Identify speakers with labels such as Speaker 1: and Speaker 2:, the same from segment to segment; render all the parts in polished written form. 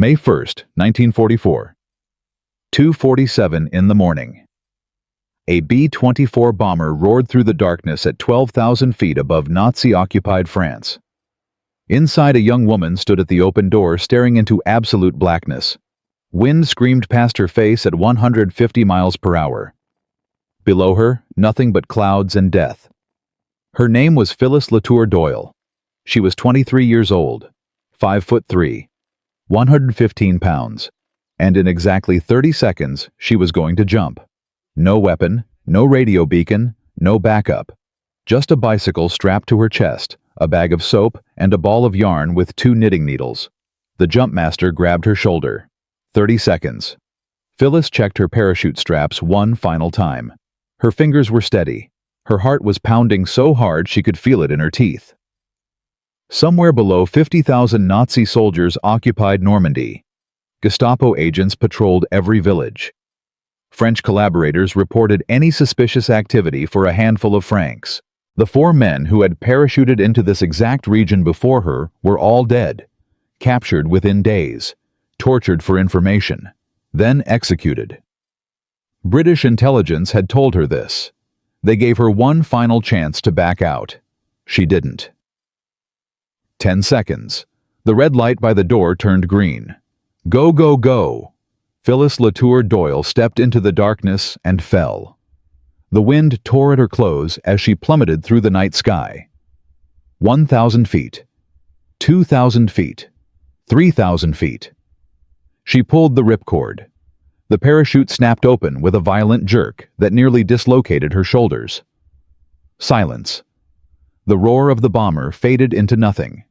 Speaker 1: May 1st, 1944. 2:47 in the morning. A B-24 bomber roared through the darkness at 12,000 feet above Nazi-occupied France. Inside, a young woman stood at the open door staring into absolute blackness. Wind screamed past her face at 150 miles per hour. Below her, nothing but clouds and death. Her name was Phyllis Latour Doyle. She was 23 years old, 5'3", 115 pounds, and in exactly 30 seconds she was going to jump. No weapon, no radio beacon, no backup. Just a bicycle strapped to her chest, a bag of soap, and a ball of yarn with 2 knitting needles. The jump master grabbed her shoulder. 30 seconds. Phyllis checked her parachute straps one final time. Her fingers were steady. Her heart was pounding so hard she could feel it in her teeth. Somewhere below 50,000 Nazi soldiers occupied Normandy. Gestapo agents patrolled every village. French collaborators reported any suspicious activity for a handful of francs. The 4 men who had parachuted into this exact region before her were all dead, captured within days, tortured for information, then executed. British intelligence had told her this. They gave her one final chance to back out. She didn't. 10 seconds. The red light by the door turned green. Go, go, go! Phyllis Latour Doyle stepped into the darkness and fell. The wind tore at her clothes as she plummeted through the night sky. 1,000 feet. 2,000 feet. 3,000 feet. She pulled the ripcord. The parachute snapped open with a violent jerk that nearly dislocated her shoulders. Silence. The roar of the bomber faded into nothing.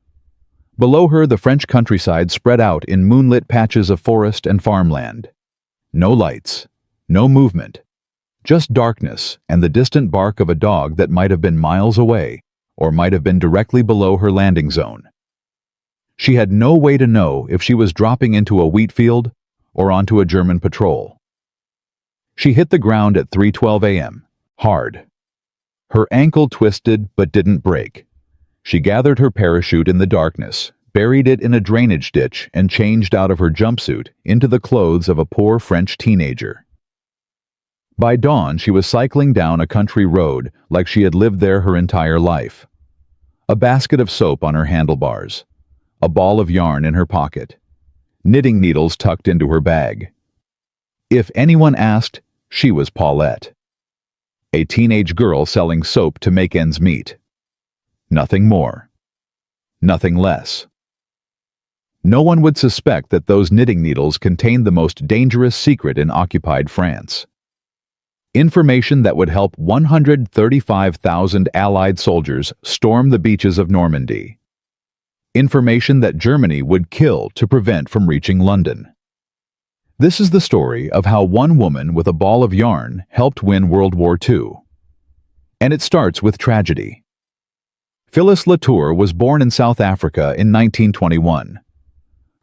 Speaker 1: Below her, the French countryside spread out in moonlit patches of forest and farmland. No lights, no movement, just darkness and the distant bark of a dog that might have been miles away or might have been directly below her landing zone. She had no way to know if she was dropping into a wheat field or onto a German patrol. She hit the ground at 3:12 a.m., hard. Her ankle twisted but didn't break. She gathered her parachute in the darkness, buried it in a drainage ditch, and changed out of her jumpsuit into the clothes of a poor French teenager. By dawn, she was cycling down a country road like she had lived there her entire life. A basket of soap on her handlebars, a ball of yarn in her pocket, knitting needles tucked into her bag. If anyone asked, she was Paulette, a teenage girl selling soap to make ends meet. Nothing more. Nothing less. No one would suspect that those knitting needles contained the most dangerous secret in occupied France. Information that would help 135,000 Allied soldiers storm the beaches of Normandy. Information that Germany would kill to prevent from reaching London. This is the story of how one woman with a ball of yarn helped win World War II. And it starts with tragedy. Phyllis Latour was born in South Africa in 1921.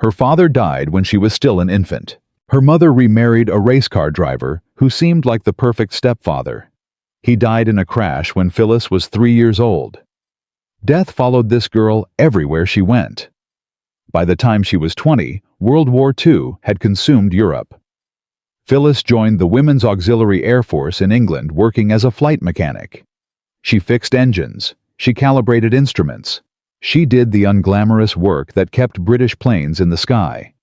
Speaker 1: Her father died when she was still an infant. Her mother remarried a race car driver who seemed like the perfect stepfather. He died in a crash when Phyllis was 3 years old. Death followed this girl everywhere she went. By the time she was 20, World War II had consumed Europe. Phyllis joined the Women's Auxiliary Air Force in England working as a flight mechanic. She fixed engines. She calibrated instruments. She did the unglamorous work that kept British planes in the sky.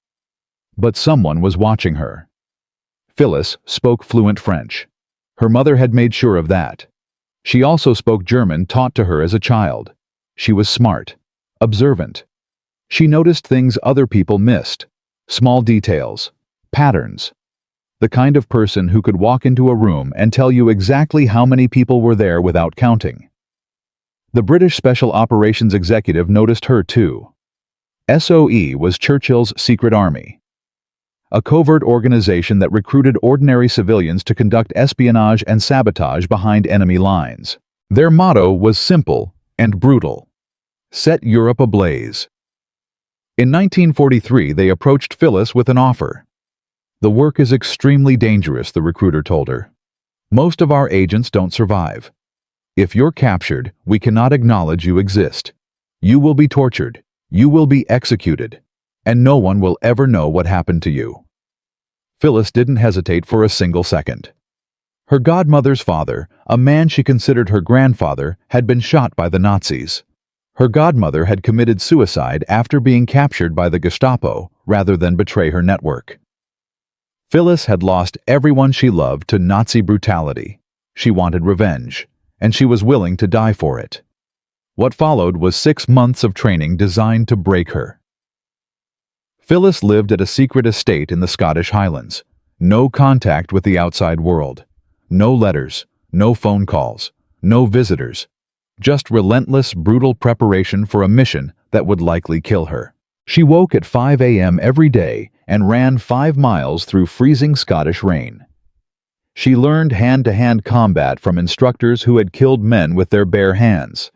Speaker 1: But someone was watching her. Phyllis spoke fluent French. Her mother had made sure of that. She also spoke German taught to her as a child. She was smart, observant. She noticed things other people missed, small details, patterns. The kind of person who could walk into a room and tell you exactly how many people were there without counting. The British Special Operations Executive noticed her too. SOE was Churchill's secret army, a covert organization that recruited ordinary civilians to conduct espionage and sabotage behind enemy lines. Their motto was simple and brutal: set Europe ablaze. In 1943, they approached Phyllis with an offer. The work is extremely dangerous, the recruiter told her. Most of our agents don't survive. If you're captured, we cannot acknowledge you exist. You will be tortured. You will be executed. and no one will ever know what happened to you." Phyllis didn't hesitate for a single second. Her godmother's father, a man she considered her grandfather, had been shot by the Nazis. Her godmother had committed suicide after being captured by the Gestapo rather than betray her network. Phyllis had lost everyone she loved to Nazi brutality. She wanted revenge, and she was willing to die for it. What followed was 6 months of training designed to break her. Phyllis lived at a secret estate in the Scottish Highlands. No contact with the outside world. No letters, no phone calls, no visitors. Just relentless, brutal preparation for a mission that would likely kill her. She woke at 5 a.m. every day and ran 5 miles through freezing Scottish rain. She learned hand-to-hand combat from instructors who had killed men with their bare hands.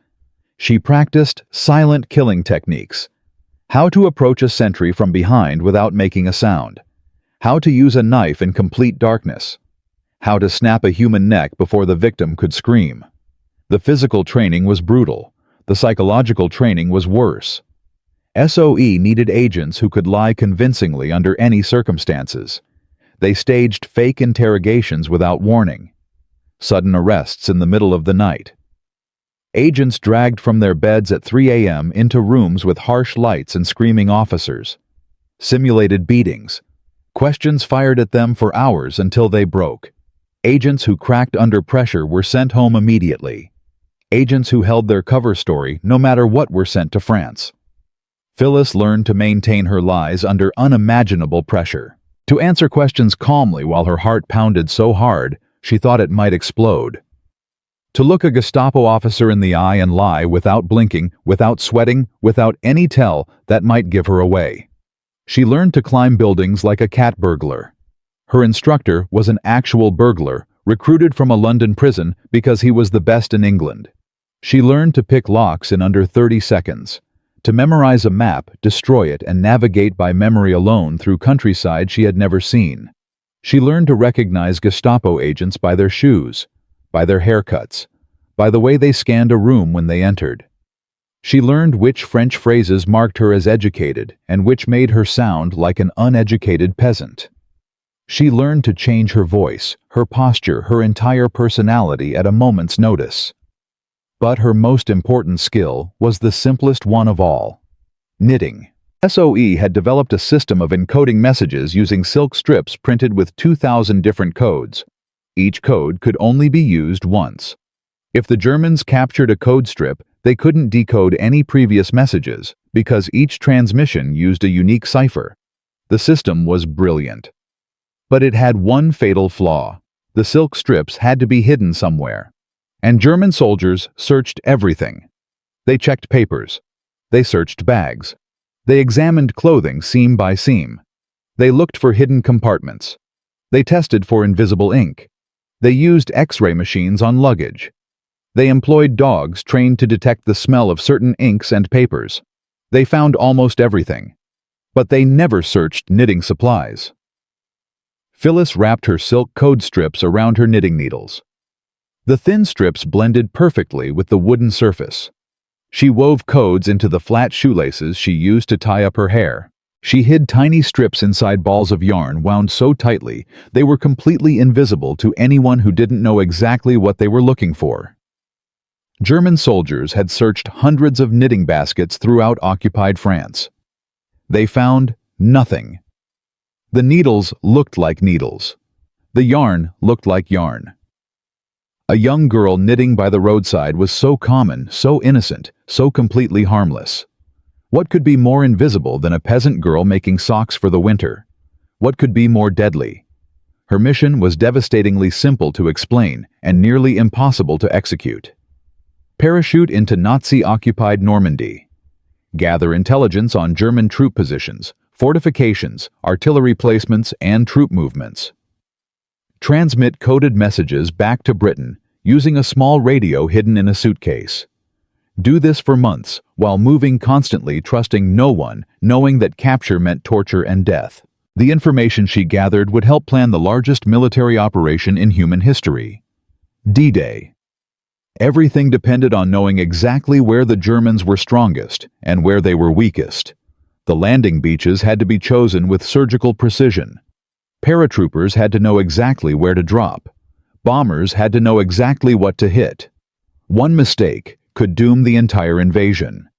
Speaker 1: She practiced silent killing techniques. How to approach a sentry from behind without making a sound. How to use a knife in complete darkness. How to snap a human neck before the victim could scream. The physical training was brutal. The psychological training was worse. SOE needed agents who could lie convincingly under any circumstances. They staged fake interrogations without warning. Sudden arrests in the middle of the night. Agents dragged from their beds at 3 a.m. into rooms with harsh lights and screaming officers. Simulated beatings. Questions fired at them for hours until they broke. Agents who cracked under pressure were sent home immediately. Agents who held their cover story no matter what were sent to France. Phyllis learned to maintain her lies under unimaginable pressure. To answer questions calmly while her heart pounded so hard she thought it might explode. To look a Gestapo officer in the eye and lie without blinking, without sweating, without any tell that might give her away. She learned to climb buildings like a cat burglar. Her instructor was an actual burglar, recruited from a London prison because he was the best in England. She learned to pick locks in under 30 seconds, to memorize a map, destroy it, and navigate by memory alone through countryside she had never seen. She learned to recognize Gestapo agents by their shoes, by their haircuts, by the way they scanned a room when they entered. She learned which French phrases marked her as educated and which made her sound like an uneducated peasant. She learned to change her voice, her posture, her entire personality at a moment's notice. But her most important skill was the simplest one of all: knitting. SOE had developed a system of encoding messages using silk strips printed with 2,000 different codes. Each code could only be used once. If the Germans captured a code strip, they couldn't decode any previous messages because each transmission used a unique cipher. The system was brilliant. But it had one fatal flaw. The silk strips had to be hidden somewhere. And German soldiers searched everything. They checked papers. They searched bags. They examined clothing seam by seam. They looked for hidden compartments. They tested for invisible ink. They used X-ray machines on luggage. They employed dogs trained to detect the smell of certain inks and papers. They found almost everything. But they never searched knitting supplies. Phyllis wrapped her silk code strips around her knitting needles. The thin strips blended perfectly with the wooden surface. She wove codes into the flat shoelaces she used to tie up her hair. She hid tiny strips inside balls of yarn wound so tightly they were completely invisible to anyone who didn't know exactly what they were looking for. German soldiers had searched hundreds of knitting baskets throughout occupied France. They found nothing. The needles looked like needles. The yarn looked like yarn. A young girl knitting by the roadside was so common, so innocent, so completely harmless. What could be more invisible than a peasant girl making socks for the winter? What could be more deadly? Her mission was devastatingly simple to explain and nearly impossible to execute. Parachute into Nazi-occupied Normandy. Gather intelligence on German troop positions, fortifications, artillery placements, and troop movements. Transmit coded messages back to Britain using a small radio hidden in a suitcase. Do this for months while moving constantly, trusting no one, knowing that capture meant torture and death. The information she gathered would help plan the largest military operation in human history. D-Day. Everything depended on knowing exactly where the Germans were strongest and where they were weakest. The landing beaches had to be chosen with surgical precision. Paratroopers had to know exactly where to drop. Bombers had to know exactly what to hit. One mistake could doom the entire invasion.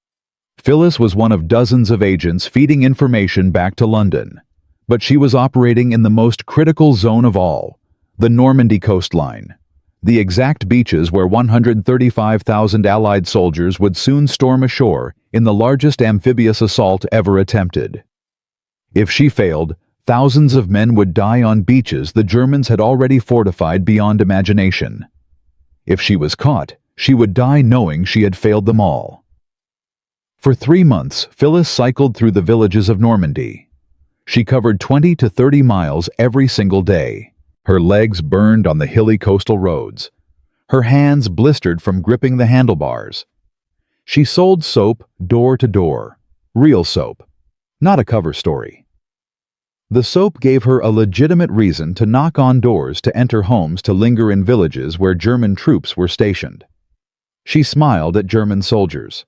Speaker 1: Phyllis was one of dozens of agents feeding information back to London, but she was operating in the most critical zone of all, the Normandy coastline, the exact beaches where 135,000 Allied soldiers would soon storm ashore in the largest amphibious assault ever attempted. If she failed, thousands of men would die on beaches the Germans had already fortified beyond imagination. If she was caught, she would die knowing she had failed them all. For 3 months, Phyllis cycled through the villages of Normandy. She covered 20 to 30 miles every single day. Her legs burned on the hilly coastal roads. Her hands blistered from gripping the handlebars. She sold soap door to door. Real soap, not a cover story. The soap gave her a legitimate reason to knock on doors to enter homes to linger in villages where German troops were stationed. She smiled at German soldiers.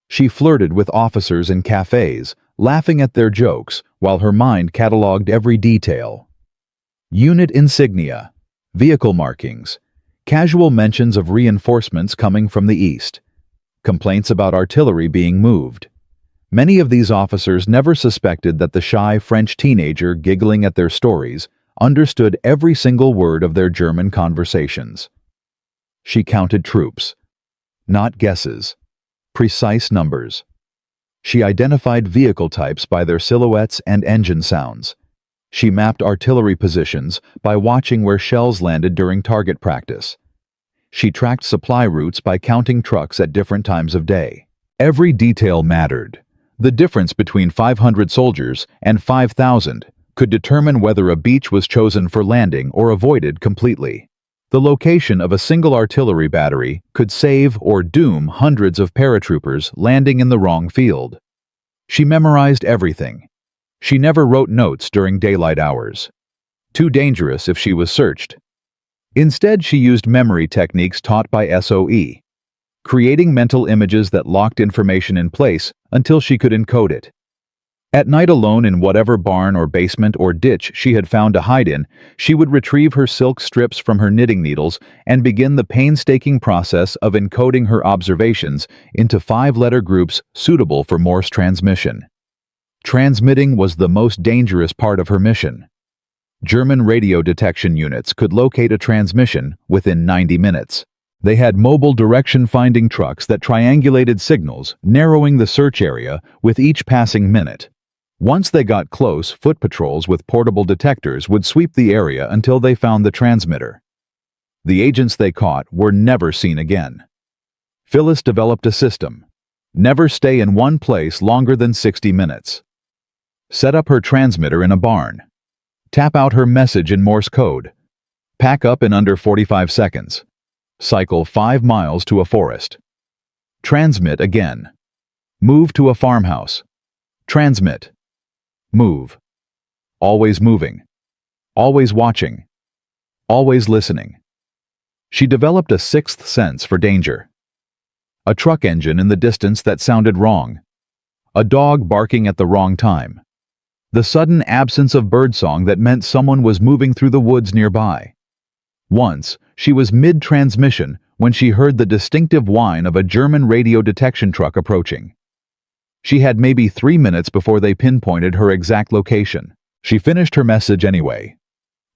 Speaker 1: She flirted with officers in cafes, laughing at their jokes while her mind catalogued every detail. Unit insignia, vehicle markings, casual mentions of reinforcements coming from the east, complaints about artillery being moved. Many of these officers never suspected that the shy French teenager giggling at their stories understood every single word of their German conversations. She counted troops. Not guesses. Precise numbers. She identified vehicle types by their silhouettes and engine sounds. She mapped artillery positions by watching where shells landed during target practice. She tracked supply routes by counting trucks at different times of day. Every detail mattered. The difference between 500 soldiers and 5,000 could determine whether a beach was chosen for landing or avoided completely. The location of a single artillery battery could save or doom hundreds of paratroopers landing in the wrong field. She memorized everything. She never wrote notes during daylight hours. Too dangerous if she was searched. Instead, she used memory techniques taught by SOE, creating mental images that locked information in place until she could encode it. At night, alone in whatever barn or basement or ditch she had found to hide in, she would retrieve her silk strips from her knitting needles and begin the painstaking process of encoding her observations into 5-letter groups suitable for Morse transmission. Transmitting was the most dangerous part of her mission. German radio detection units could locate a transmission within 90 minutes. They had mobile direction-finding trucks that triangulated signals, narrowing the search area with each passing minute. Once they got close, foot patrols with portable detectors would sweep the area until they found the transmitter. The agents they caught were never seen again. Phyllis developed a system. Never stay in one place longer than 60 minutes. Set up her transmitter in a barn. Tap out her message in Morse code. Pack up in under 45 seconds. Cycle 5 miles to a forest. Transmit again. Move to a farmhouse. Transmit. Move. Always moving. Always watching. Always listening. She developed a sixth sense for danger. A truck engine in the distance that sounded wrong. A dog barking at the wrong time. The sudden absence of birdsong that meant someone was moving through the woods nearby. Once, she was mid-transmission when she heard the distinctive whine of a German radio detection truck approaching. She had maybe 3 minutes before they pinpointed her exact location. She finished her message anyway.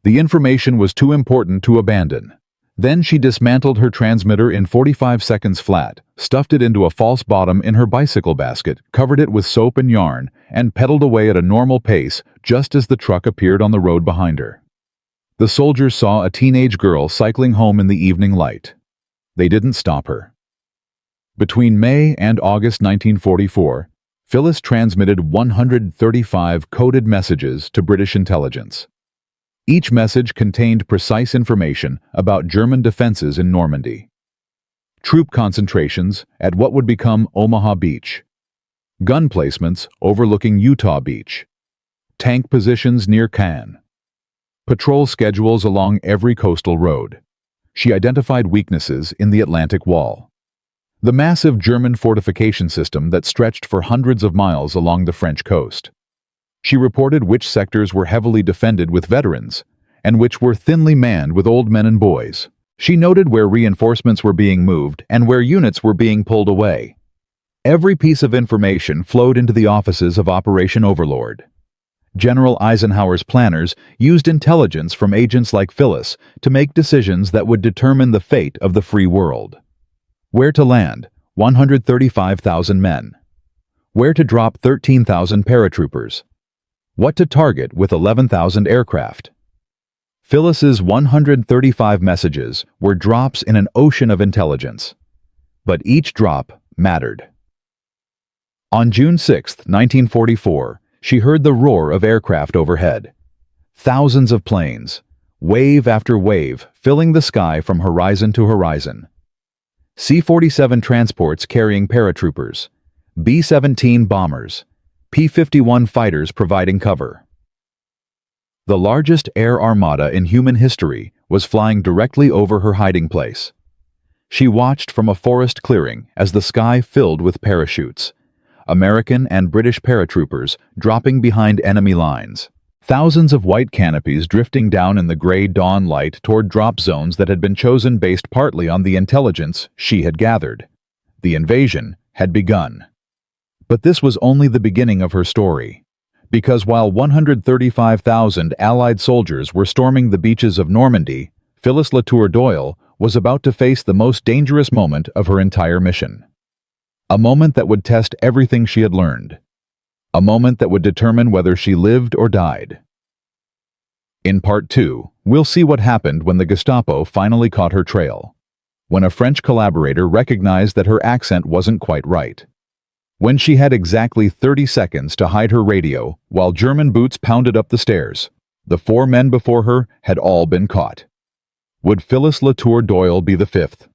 Speaker 1: The information was too important to abandon. Then she dismantled her transmitter in 45 seconds flat, stuffed it into a false bottom in her bicycle basket, covered it with soap and yarn, and pedaled away at a normal pace just as the truck appeared on the road behind her. The soldiers saw a teenage girl cycling home in the evening light. They didn't stop her. Between May and August 1944, Phyllis transmitted 135 coded messages to British intelligence. Each message contained precise information about German defenses in Normandy. Troop concentrations at what would become Omaha Beach. Gun placements overlooking Utah Beach. Tank positions near Cannes. Patrol schedules along every coastal road. She identified weaknesses in the Atlantic Wall. the massive German fortification system that stretched for hundreds of miles along the French coast. She reported which sectors were heavily defended with veterans, and which were thinly manned with old men and boys. She noted where reinforcements were being moved and where units were being pulled away. Every piece of information flowed into the offices of Operation Overlord. General Eisenhower's planners used intelligence from agents like Phyllis to make decisions that would determine the fate of the free world. Where to land, 135,000 men. Where to drop 13,000 paratroopers. What to target with 11,000 aircraft. Phyllis's 135 messages were drops in an ocean of intelligence. But each drop mattered. On June 6, 1944, she heard the roar of aircraft overhead. Thousands of planes, wave after wave, filling the sky from horizon to horizon. C-47 transports carrying paratroopers, B-17 bombers, P-51 fighters providing cover. The largest air armada in human history was flying directly over her hiding place. She watched from a forest clearing as the sky filled with parachutes, American and British paratroopers dropping behind enemy lines. Thousands of white canopies drifting down in the gray dawn light toward drop zones that had been chosen based partly on the intelligence she had gathered. The invasion had begun. But this was only the beginning of her story. Because while 135,000 Allied soldiers were storming the beaches of Normandy, Phyllis Latour Doyle was about to face the most dangerous moment of her entire mission. A moment that would test everything she had learned. A moment that would determine whether she lived or died. In Part 2, we'll see what happened when the Gestapo finally caught her trail. When a French collaborator recognized that her accent wasn't quite right. When she had exactly 30 seconds to hide her radio while German boots pounded up the stairs. The 4 men before her had all been caught. Would Phyllis Latour Doyle be the 5th?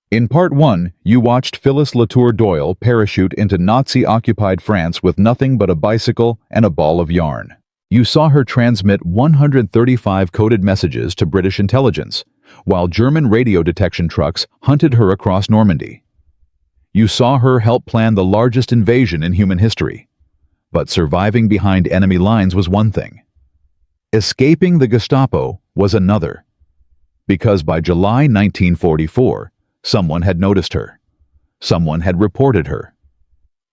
Speaker 1: In Part 1, you watched Phyllis Latour Doyle parachute into Nazi-occupied France with nothing but a bicycle and a ball of yarn. You saw her transmit 135 coded messages to British intelligence, while German radio detection trucks hunted her across Normandy. You saw her help plan the largest invasion in human history. But surviving behind enemy lines was one thing. Escaping the Gestapo was another. Because by July 1944, someone had noticed her. Someone had reported her.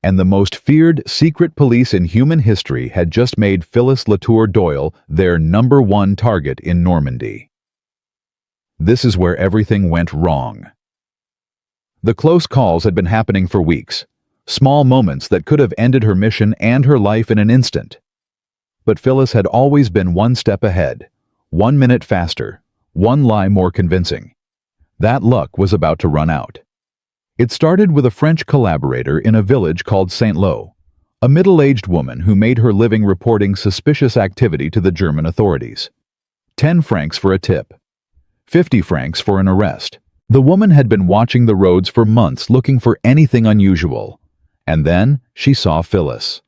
Speaker 1: And the most feared secret police in human history had just made Phyllis Latour Doyle their #1 target in Normandy. This is where everything went wrong. The close calls had been happening for weeks, small moments that could have ended her mission and her life in an instant. But Phyllis had always been one step ahead, 1 minute faster, one lie more convincing. That luck was about to run out. It started with a French collaborator in a village called Saint-Lô, a middle-aged woman who made her living reporting suspicious activity to the German authorities. 10 francs for a tip. 50 francs for an arrest. The woman had been watching the roads for months looking for anything unusual. And then she saw Phyllis.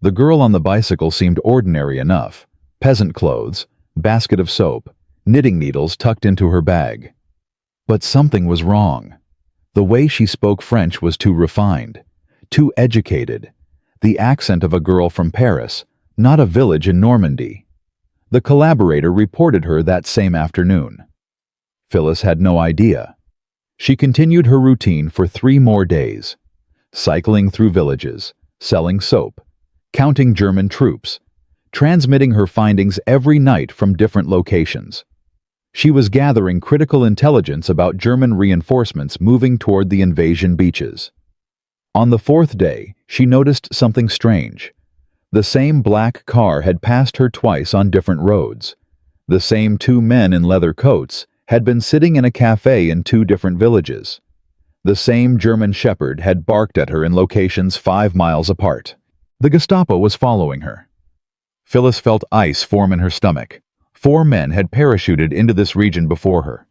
Speaker 1: The girl on the bicycle seemed ordinary enough. Peasant clothes, basket of soap, knitting needles tucked into her bag. But something was wrong. The way she spoke French was too refined, too educated. The accent of a girl from Paris, not a village in Normandy. The collaborator reported her that same afternoon. Phyllis had no idea. She continued her routine for 3 more days, cycling through villages, selling soap, counting German troops, transmitting her findings every night from different locations. She was gathering critical intelligence about German reinforcements moving toward the invasion beaches. On the 4th day, she noticed something strange. The same black car had passed her twice on different roads. The same 2 men in leather coats had been sitting in a cafe in 2 different villages. The same German shepherd had barked at her in locations 5 miles apart. The Gestapo was following her. Phyllis felt ice form in her stomach. 4 men had parachuted into this region before her.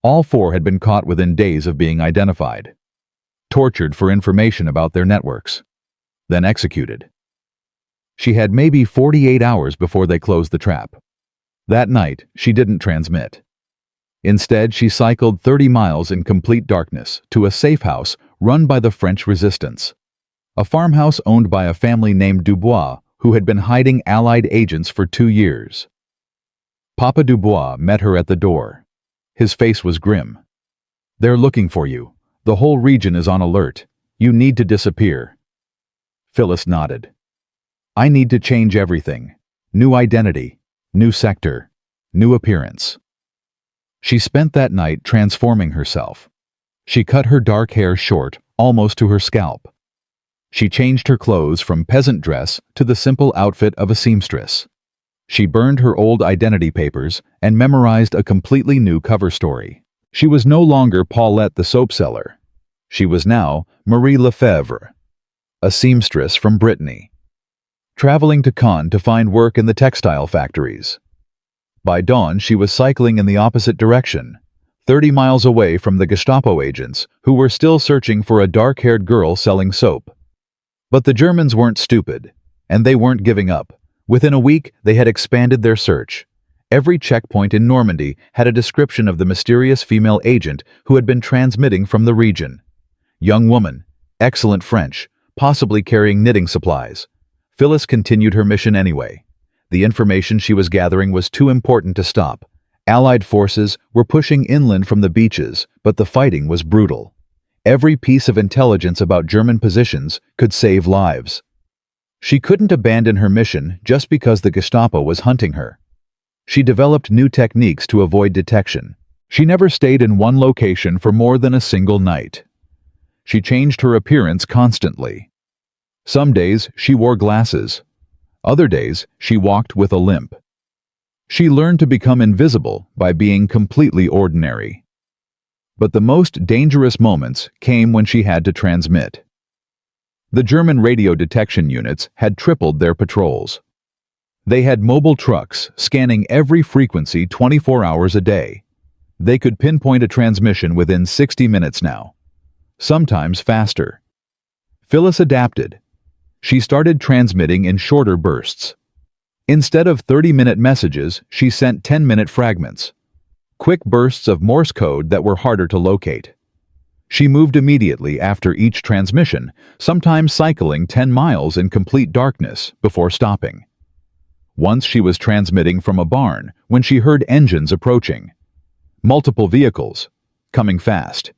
Speaker 1: All 4 had been caught within days of being identified, tortured for information about their networks, then executed. She had maybe 48 hours before they closed the trap. That night, she didn't transmit. Instead, she cycled 30 miles in complete darkness to a safe house run by the French resistance. A farmhouse owned by a family named Dubois, who had been hiding Allied agents for 2 years. Papa Dubois met her at the door. His face was grim. "They're looking for you. The whole region is on alert. You need to disappear." Phyllis nodded. "I need to change everything. New identity, new sector, new appearance." She spent that night transforming herself. She cut her dark hair short, almost to her scalp. She changed her clothes from peasant dress to the simple outfit of a seamstress. She burned her old identity papers and memorized a completely new cover story. She was no longer Paulette the soap seller. She was now Marie Lefebvre, a seamstress from Brittany, traveling to Caen to find work in the textile factories. By dawn, she was cycling in the opposite direction, 30 miles away from the Gestapo agents who were still searching for a dark-haired girl selling soap. But the Germans weren't stupid, and they weren't giving up. Within a week, they had expanded their search. Every checkpoint in Normandy had a description of the mysterious female agent who had been transmitting from the region. Young woman, excellent French, possibly carrying knitting supplies. Phyllis continued her mission anyway. The information she was gathering was too important to stop. Allied forces were pushing inland from the beaches, but the fighting was brutal. Every piece of intelligence about German positions could save lives. She couldn't abandon her mission just because the Gestapo was hunting her. She developed new techniques to avoid detection. She never stayed in one location for more than a single night. She changed her appearance constantly. Some days she wore glasses. Other days she walked with a limp. She learned to become invisible by being completely ordinary. But the most dangerous moments came when she had to transmit. The German radio detection units had tripled their patrols. They had mobile trucks scanning every frequency 24 hours a day. They could pinpoint a transmission within 60 minutes now, sometimes faster. Phyllis adapted. She started transmitting in shorter bursts. Instead of 30-minute messages, she sent 10-minute fragments, quick bursts of Morse code that were harder to locate. She moved immediately after each transmission, sometimes cycling 10 miles in complete darkness before stopping. Once she was transmitting from a barn when she heard engines approaching. Multiple vehicles, coming fast.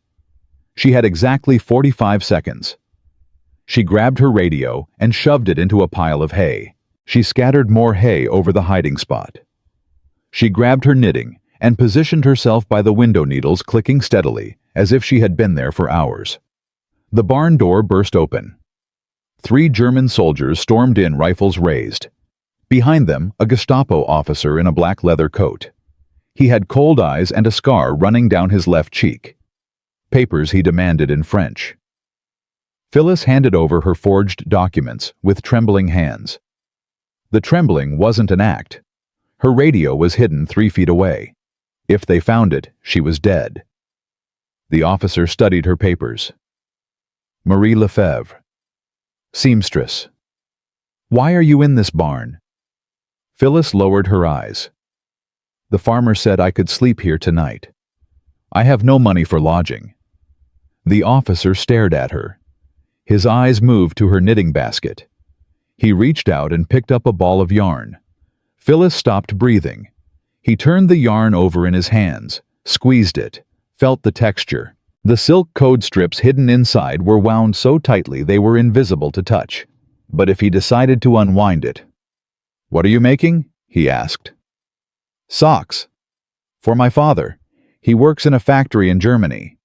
Speaker 1: She had exactly 45 seconds. She grabbed her radio and shoved it into a pile of hay. She scattered more hay over the hiding spot. She grabbed her knitting and positioned herself by the window needles, clicking steadily, as if she had been there for hours. The barn door burst open. 3 German soldiers stormed in, rifles raised. Behind them, a Gestapo officer in a black leather coat. He had cold eyes and a scar running down his left cheek. Papers he demanded in French. Phyllis handed over her forged documents with trembling hands. The trembling wasn't an act. Her radio was hidden 3 feet away. If they found it, she was dead. The officer studied her papers. Marie Lefebvre. Seamstress. "Why are you in this barn?" Phyllis lowered her eyes. "The farmer said I could sleep here tonight. I have no money for lodging." The officer stared at her. His eyes moved to her knitting basket. He reached out and picked up a ball of yarn. Phyllis stopped breathing. He turned the yarn over in his hands, squeezed it, felt the texture. The silk code strips hidden inside were wound so tightly they were invisible to touch. But if he decided to unwind it... "What are you making?" he asked. "Socks. For my father. He works in a factory in Germany."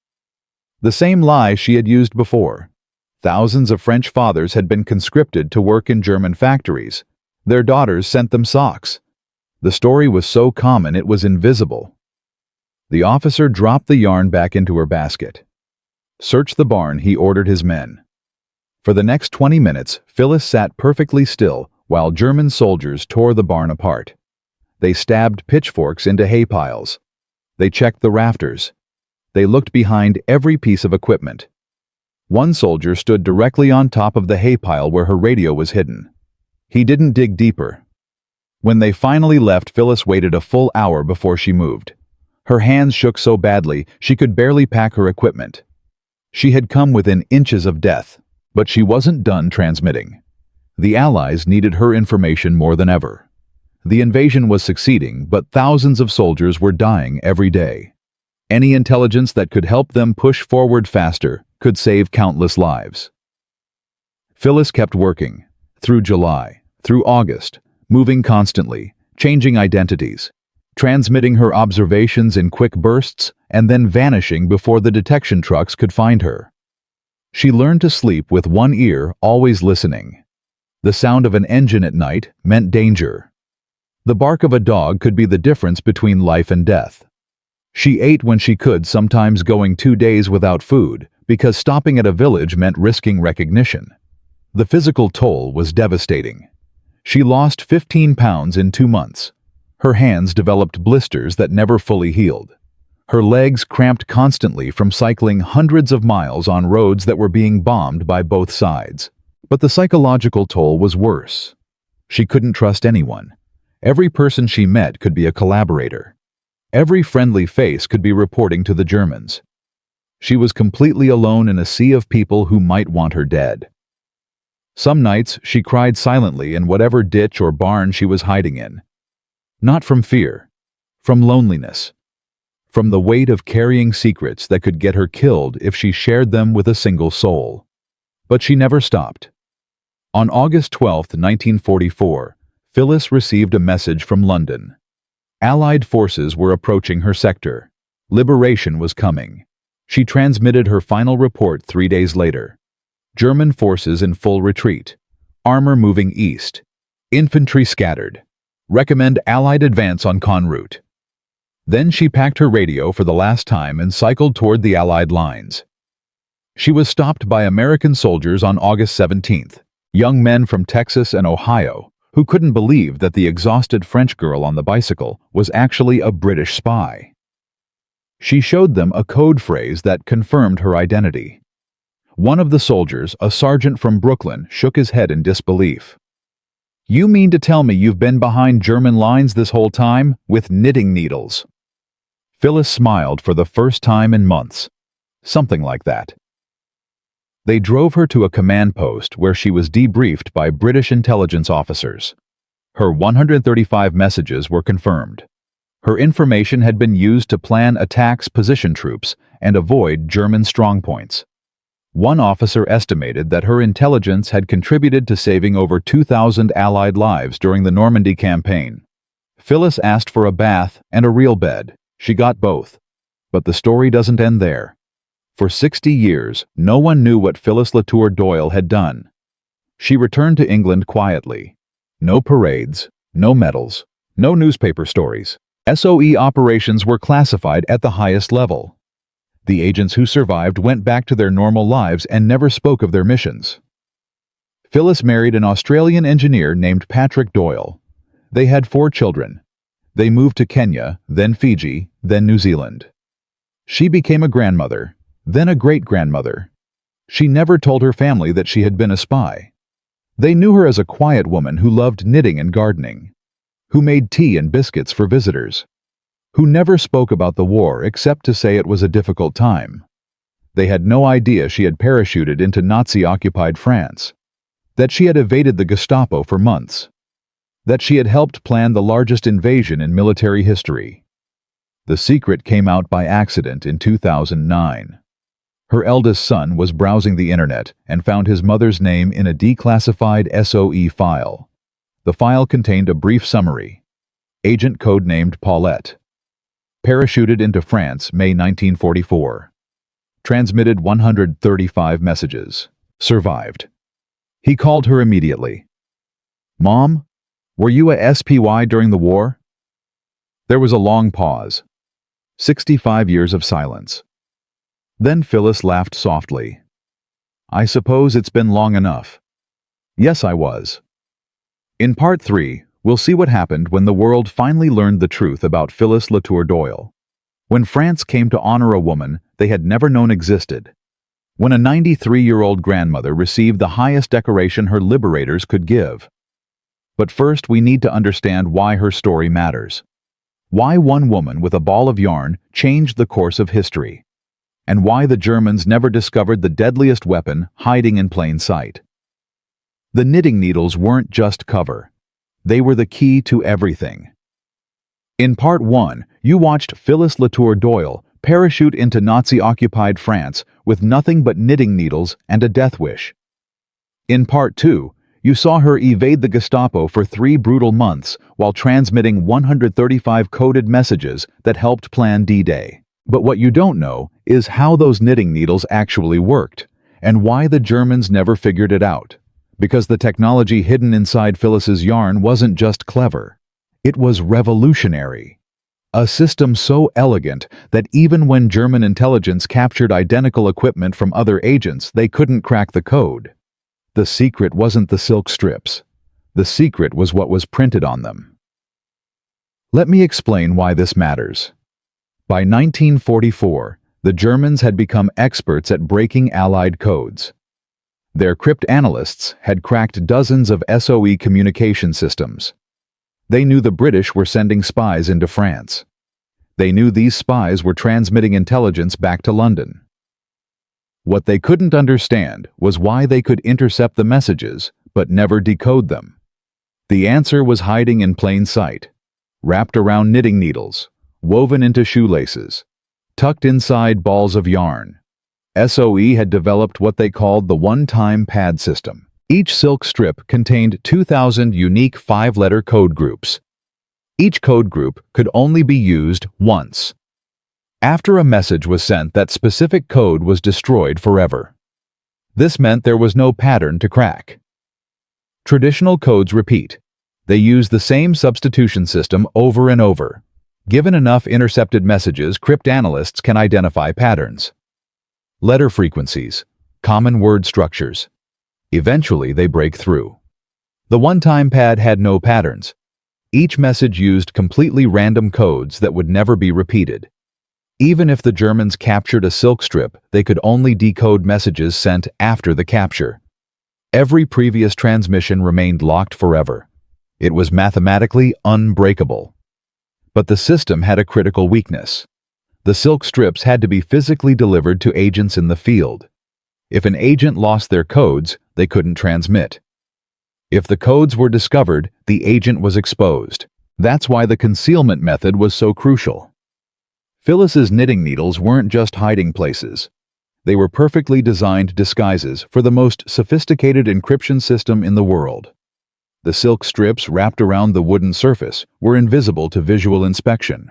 Speaker 1: The same lie she had used before. Thousands of French fathers had been conscripted to work in German factories. Their daughters sent them socks. The story was so common it was invisible. The officer dropped the yarn back into her basket. "Search the barn," he ordered his men. For the next 20 minutes, Phyllis sat perfectly still while German soldiers tore the barn apart. They stabbed pitchforks into hay piles. They checked the rafters. They looked behind every piece of equipment. One soldier stood directly on top of the hay pile where her radio was hidden. He didn't dig deeper. When they finally left, Phyllis waited a full hour before she moved. Her hands shook so badly she could barely pack her equipment. She had come within inches of death, but she wasn't done transmitting. The Allies needed her information more than ever. The invasion was succeeding, but thousands of soldiers were dying every day. Any intelligence that could help them push forward faster could save countless lives. Phyllis kept working, through July, through August, moving constantly, changing identities, transmitting her observations in quick bursts, and then vanishing before the detection trucks could find her. She learned to sleep with one ear always listening. The sound of an engine at night meant danger. The bark of a dog could be the difference between life and death. She ate when she could, sometimes going 2 days without food, because stopping at a village meant risking recognition. The physical toll was devastating. She lost 15 pounds in 2 months. Her hands developed blisters that never fully healed. Her legs cramped constantly from cycling hundreds of miles on roads that were being bombed by both sides. But the psychological toll was worse. She couldn't trust anyone. Every person she met could be a collaborator. Every friendly face could be reporting to the Germans. She was completely alone in a sea of people who might want her dead. Some nights she cried silently in whatever ditch or barn she was hiding in. Not from fear, from loneliness, from the weight of carrying secrets that could get her killed if she shared them with a single soul. But she never stopped. On August 12, 1944, Phyllis received a message from London. Allied forces were approaching her sector. Liberation was coming. She transmitted her final report 3 days later. German forces in full retreat. Armor moving east. Infantry scattered. Recommend Allied advance on Caen route. Then she packed her radio for the last time and cycled toward the Allied lines. She was stopped by American soldiers on August 17th, young men from Texas and Ohio, who couldn't believe that the exhausted French girl on the bicycle was actually a British spy. She showed them a code phrase that confirmed her identity. One of the soldiers, a sergeant from Brooklyn, shook his head in disbelief. "You mean to tell me you've been behind German lines this whole time, with knitting needles?" Phyllis smiled for the first time in months. Something like that. They drove her to a command post where she was debriefed by British intelligence officers. Her 135 messages were confirmed. Her information had been used to plan attacks, position troops, and avoid German strongpoints. One officer estimated that her intelligence had contributed to saving over 2,000 Allied lives during the Normandy campaign. Phyllis asked for a bath and a real bed. She got both. But the story doesn't end there. For 60 years, no one knew what Phyllis Latour Doyle had done. She returned to England quietly. No parades, no medals, no newspaper stories. SOE operations were classified at the highest level. The agents who survived went back to their normal lives and never spoke of their missions. Phyllis married an Australian engineer named Patrick Doyle. They had 4 children. They moved to Kenya, then Fiji, then New Zealand. She became a grandmother, then a great-grandmother. She never told her family that she had been a spy. They knew her as a quiet woman who loved knitting and gardening, who made tea and biscuits for visitors, who never spoke about the war except to say it was a difficult time. They had no idea she had parachuted into Nazi-occupied France, that she had evaded the Gestapo for months, that she had helped plan the largest invasion in military history. The secret came out by accident in 2009. Her eldest son was browsing the internet and found his mother's name in a declassified SOE file. The file contained a brief summary. Agent codenamed Paulette. Parachuted into France, May 1944. Transmitted 135 messages. Survived. He called her immediately. "Mom, were you a SPY during the war?" There was a long pause. 65 years of silence. Then Phyllis laughed softly. "I suppose it's been long enough." "Yes, I was." In Part 3, we'll see what happened when the world finally learned the truth about Phyllis Latour Doyle. When France came to honor a woman they had never known existed. When a 93-year-old grandmother received the highest decoration her liberators could give. But first we need to understand why her story matters. Why one woman with a ball of yarn changed the course of history. and why the Germans never discovered the deadliest weapon hiding in plain sight. The knitting needles weren't just cover. They were the key to everything. In Part 1, you watched Phyllis Latour Doyle parachute into Nazi-occupied France with nothing but knitting needles and a death wish. In Part 2, you saw her evade the Gestapo for 3 brutal months while transmitting 135 coded messages that helped plan D-Day. But what you don't know is how those knitting needles actually worked, and why the Germans never figured it out. Because the technology hidden inside Phyllis's yarn wasn't just clever. It was revolutionary. A system so elegant that even when German intelligence captured identical equipment from other agents, they couldn't crack the code. The secret wasn't the silk strips. The secret was what was printed on them. Let me explain why this matters. By 1944, the Germans had become experts at breaking Allied codes. Their cryptanalysts had cracked dozens of SOE communication systems. They knew the British were sending spies into France. They knew these spies were transmitting intelligence back to London. What they couldn't understand was why they could intercept the messages but never decode them. The answer was hiding in plain sight, wrapped around knitting needles, woven into shoelaces, tucked inside balls of yarn. SOE had developed what they called the one-time pad system. Each silk strip contained 2,000 unique 5-letter code groups. Each code group could only be used once. After a message was sent, that specific code was destroyed forever. This meant there was no pattern to crack. Traditional codes repeat. They use the same substitution system over and over. Given enough intercepted messages, cryptanalysts can identify patterns. Letter frequencies, common word structures. Eventually, they break through. The one-time pad had no patterns. Each message used completely random codes that would never be repeated. Even if the Germans captured a silk strip, they could only decode messages sent after the capture. Every previous transmission remained locked forever. It was mathematically unbreakable. But the system had a critical weakness. The silk strips had to be physically delivered to agents in the field. If an agent lost their codes, they couldn't transmit. If the codes were discovered, the agent was exposed. That's why the concealment method was so crucial. Phyllis's knitting needles weren't just hiding places. They were perfectly designed disguises for the most sophisticated encryption system in the world. The silk strips wrapped around the wooden surface were invisible to visual inspection.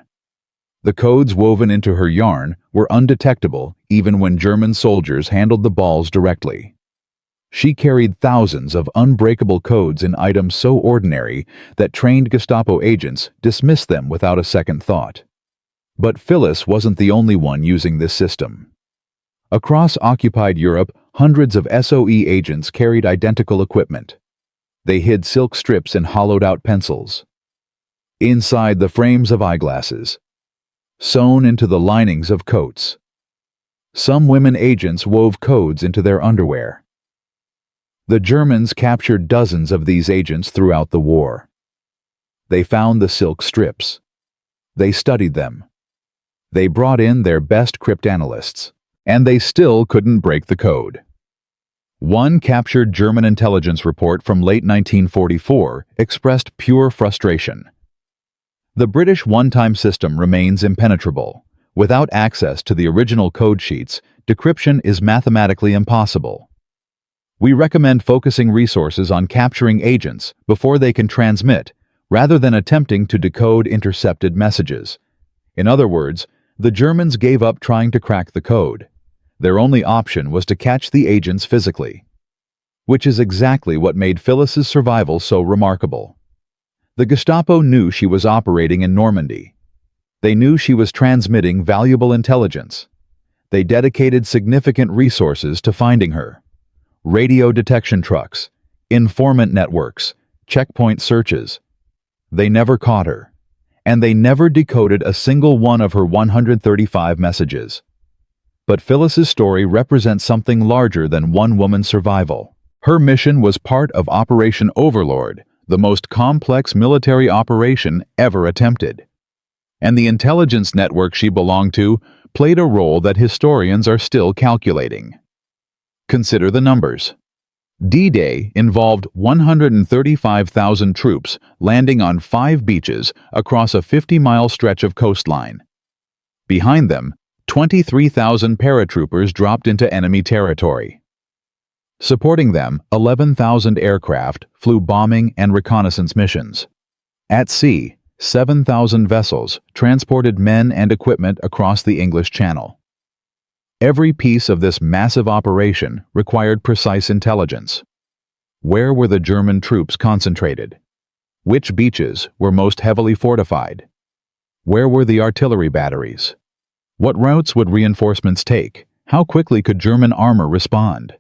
Speaker 1: The codes woven into her yarn were undetectable even when German soldiers handled the balls directly. She carried thousands of unbreakable codes in items so ordinary that trained Gestapo agents dismissed them without a second thought. But Phyllis wasn't the only one using this system. Across occupied Europe, hundreds of SOE agents carried identical equipment. They hid silk strips in hollowed-out pencils, inside the frames of eyeglasses, sewn into the linings of coats. Some women agents wove codes into their underwear. The Germans captured dozens of these agents throughout the war. They found the silk strips. They studied them. They brought in their best cryptanalysts, and they still couldn't break the code. One captured German intelligence report from late 1944 expressed pure frustration. The British one-time system remains impenetrable. Without access to the original code sheets, decryption is mathematically impossible. We recommend focusing resources on capturing agents before they can transmit, rather than attempting to decode intercepted messages. In other words, the Germans gave up trying to crack the code. Their only option was to catch the agents physically, which is exactly what made Phyllis's survival so remarkable. The Gestapo knew she was operating in Normandy. They knew she was transmitting valuable intelligence. They dedicated significant resources to finding her. Radio detection trucks, informant networks, checkpoint searches. They never caught her, and they never decoded a single one of her 135 messages. But Phyllis's story represents something larger than one woman's survival. Her mission was part of Operation Overlord, the most complex military operation ever attempted. And the intelligence network she belonged to played a role that historians are still calculating. Consider the numbers. D-Day involved 135,000 troops landing on 5 beaches across a 50-mile stretch of coastline. Behind them, 23,000 paratroopers dropped into enemy territory. Supporting them, 11,000 aircraft flew bombing and reconnaissance missions. At sea, 7,000 vessels transported men and equipment across the English Channel. Every piece of this massive operation required precise intelligence. Where were the German troops concentrated? Which beaches were most heavily fortified? Where were the artillery batteries? What routes would reinforcements take? How quickly could German armor respond?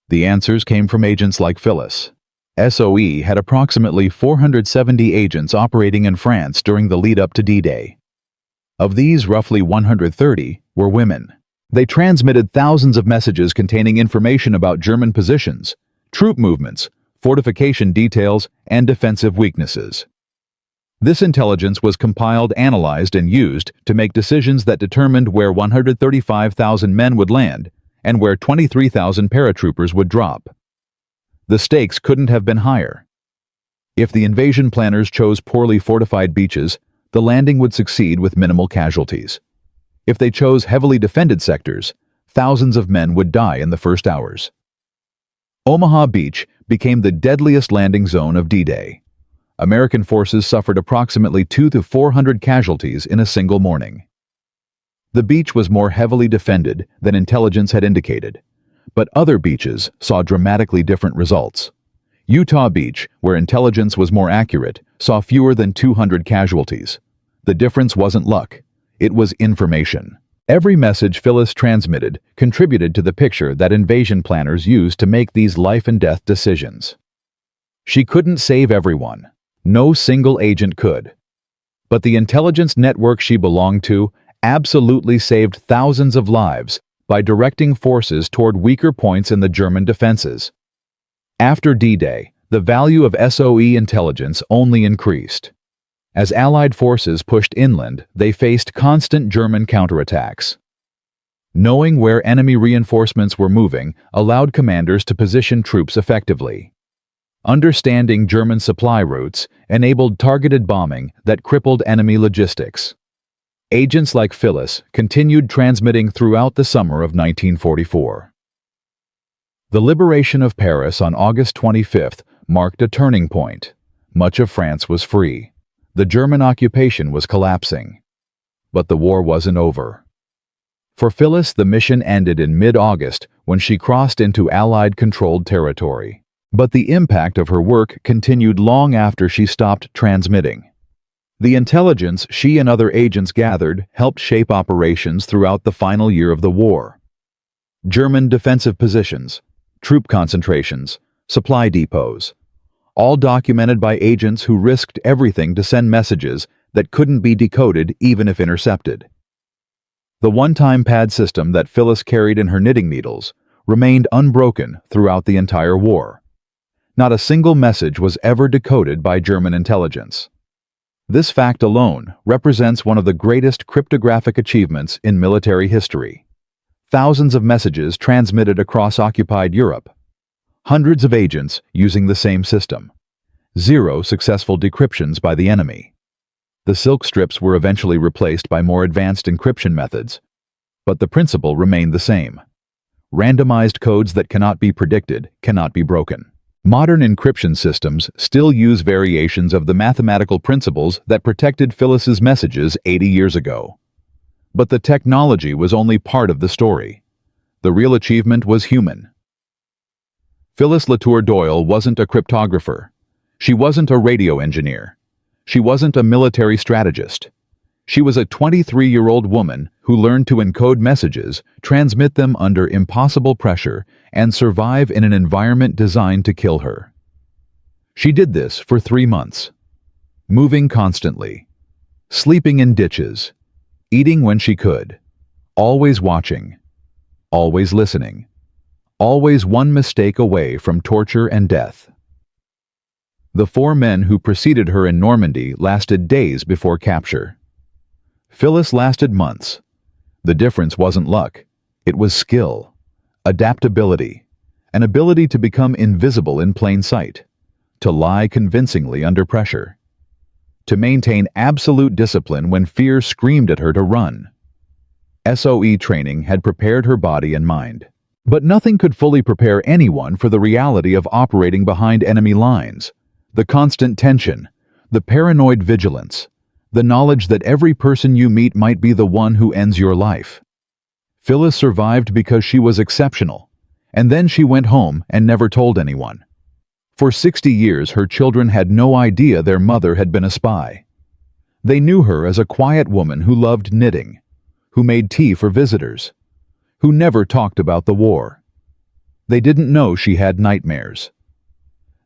Speaker 1: The answers came from agents like Phyllis. SOE had approximately 470 agents operating in France during the lead-up to D-Day. Of these, roughly 130 were women. They transmitted thousands of messages containing information about German positions, troop movements, fortification details, and defensive weaknesses. This intelligence was compiled, analyzed, and used to make decisions that determined where 135,000 men would land and where 23,000 paratroopers would drop. The stakes couldn't have been higher. If the invasion planners chose poorly fortified beaches, the landing would succeed with minimal casualties. If they chose heavily defended sectors, thousands of men would die in the first hours. Omaha Beach became the deadliest landing zone of D-Day. American forces suffered approximately 200 to 400 casualties in a single morning. The beach was more heavily defended than intelligence had indicated, but other beaches saw dramatically different results. Utah Beach, where intelligence was more accurate, saw fewer than 200 casualties. The difference wasn't luck. It was information. Every message Phyllis transmitted contributed to the picture that invasion planners used to make these life-and-death decisions. She couldn't save everyone. No single agent could. But the intelligence network she belonged to absolutely saved thousands of lives by directing forces toward weaker points in the German defenses. After D-Day, the value of SOE intelligence only increased. As Allied forces pushed inland, they faced constant German counterattacks. Knowing where enemy reinforcements were moving allowed commanders to position troops effectively. Understanding German supply routes enabled targeted bombing that crippled enemy logistics. Agents like Phyllis continued transmitting throughout the summer of 1944. The liberation of Paris on August 25th marked a turning point. Much of France was free. The German occupation was collapsing. But the war wasn't over. For Phyllis, the mission ended in mid-August when she crossed into Allied-controlled territory. But the impact of her work continued long after she stopped transmitting. The intelligence she and other agents gathered helped shape operations throughout the final year of the war. German defensive positions, troop concentrations, supply depots, all documented by agents who risked everything to send messages that couldn't be decoded even if intercepted. The one-time pad system that Phyllis carried in her knitting needles remained unbroken throughout the entire war. Not a single message was ever decoded by German intelligence. This fact alone represents one of the greatest cryptographic achievements in military history. Thousands of messages transmitted across occupied Europe. Hundreds of agents using the same system. 0 successful decryptions by the enemy. The silk strips were eventually replaced by more advanced encryption methods, but the principle remained the same. Randomized codes that cannot be predicted cannot be broken. Modern encryption systems still use variations of the mathematical principles that protected Phyllis's messages 80 years ago. But the technology was only part of the story. The real achievement was human. Phyllis Latour Doyle wasn't a cryptographer. She wasn't a radio engineer. She wasn't a military strategist. She was a 23-year-old woman who learned to encode messages, transmit them under impossible pressure, and survive in an environment designed to kill her. She did this for 3 months, moving constantly, sleeping in ditches, eating when she could, always watching, always listening, always one mistake away from torture and death. The 4 men who preceded her in Normandy lasted days before capture. Phyllis lasted months. The difference wasn't luck. It was skill, adaptability, an ability to become invisible in plain sight, to lie convincingly under pressure, to maintain absolute discipline when fear screamed at her to run. SOE training had prepared her body and mind. But nothing could fully prepare anyone for the reality of operating behind enemy lines. The constant tension, the paranoid vigilance, the knowledge that every person you meet might be the one who ends your life. Phyllis survived because she was exceptional, and then she went home and never told anyone. For 60 years, her children had no idea their mother had been a spy. They knew her as a quiet woman who loved knitting, who made tea for visitors, who never talked about the war. They didn't know she had nightmares.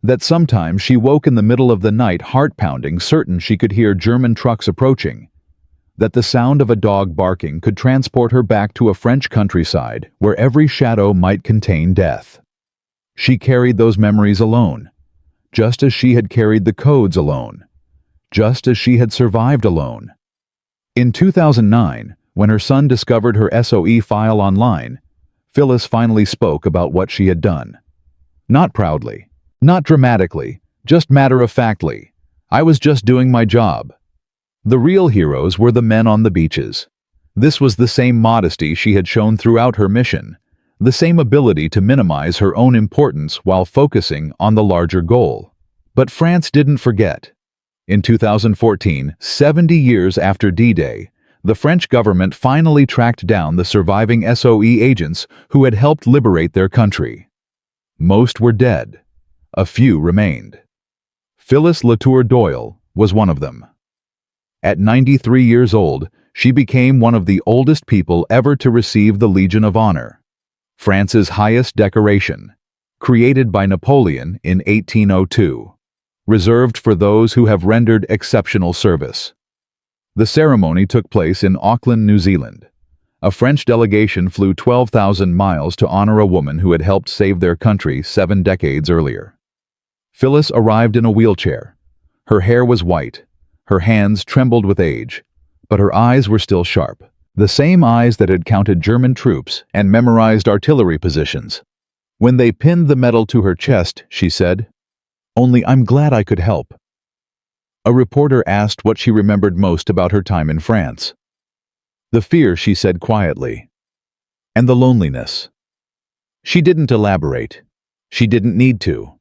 Speaker 1: That sometimes she woke in the middle of the night heart-pounding, certain she could hear German trucks approaching. That the sound of a dog barking could transport her back to a French countryside where every shadow might contain death. She carried those memories alone, just as she had carried the codes alone, just as she had survived alone. In 2009, when her son discovered her SOE file online, Phyllis finally spoke about what she had done. Not proudly, not dramatically, just matter-of-factly. I was just doing my job. The real heroes were the men on the beaches. This was the same modesty she had shown throughout her mission, the same ability to minimize her own importance while focusing on the larger goal. But France didn't forget. In 2014, 70 years after D-Day, the French government finally tracked down the surviving SOE agents who had helped liberate their country. Most were dead. A few remained. Phyllis Latour Doyle was one of them. At 93 years old, she became one of the oldest people ever to receive the Legion of Honor, France's highest decoration, created by Napoleon in 1802, reserved for those who have rendered exceptional service. The ceremony took place in Auckland, New Zealand. A French delegation flew 12,000 miles to honor a woman who had helped save their country 7 decades earlier. Phyllis arrived in a wheelchair. Her hair was white. Her hands trembled with age, but her eyes were still sharp, the same eyes that had counted German troops and memorized artillery positions. When they pinned the medal to her chest, she said, "Only I'm glad I could help." A reporter asked what she remembered most about her time in France. The fear, she said quietly, and the loneliness. She didn't elaborate. She didn't need to.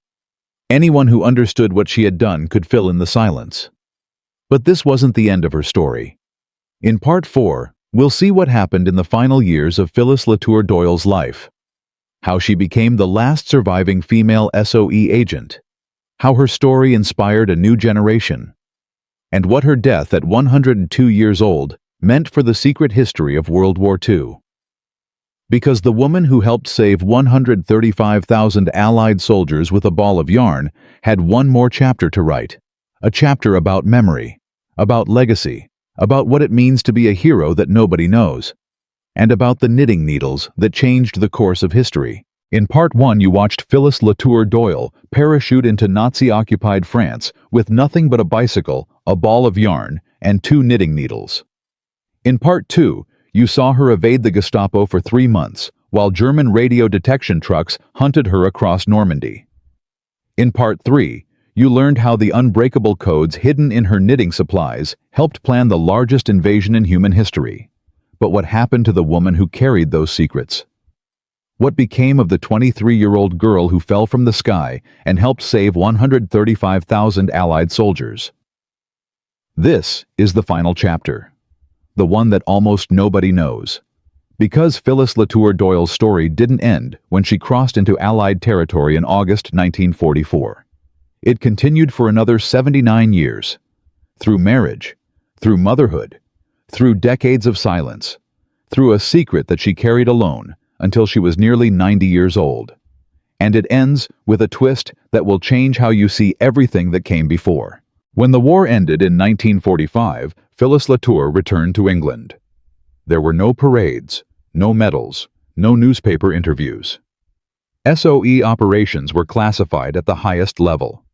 Speaker 1: Anyone who understood what she had done could fill in the silence. But this wasn't the end of her story. In Part 4, we'll see what happened in the final years of Phyllis Latour Doyle's life. How she became the last surviving female SOE agent. How her story inspired a new generation. And what her death at 102 years old meant for the secret history of World War II. Because the woman who helped save 135,000 Allied soldiers with a ball of yarn had one more chapter to write. A chapter about memory, about legacy, about what it means to be a hero that nobody knows, and about the knitting needles that changed the course of history. In Part 1, you watched Phyllis Latour Doyle parachute into Nazi-occupied France with nothing but a bicycle, a ball of yarn, and 2 knitting needles. In Part 2, you saw her evade the Gestapo for 3 months, while German radio detection trucks hunted her across Normandy. In Part 3, you learned how the unbreakable codes hidden in her knitting supplies helped plan the largest invasion in human history. But what happened to the woman who carried those secrets? What became of the 23-year-old girl who fell from the sky and helped save 135,000 Allied soldiers? This is the final chapter, the one that almost nobody knows. Because Phyllis Latour Doyle's story didn't end when she crossed into Allied territory in August 1944. It continued for another 79 years. Through marriage, through motherhood, through decades of silence, through a secret that she carried alone until she was nearly 90 years old. And it ends with a twist that will change how you see everything that came before. When the war ended in 1945, Phyllis Latour returned to England. There were no parades, no medals, no newspaper interviews. SOE operations were classified at the highest level.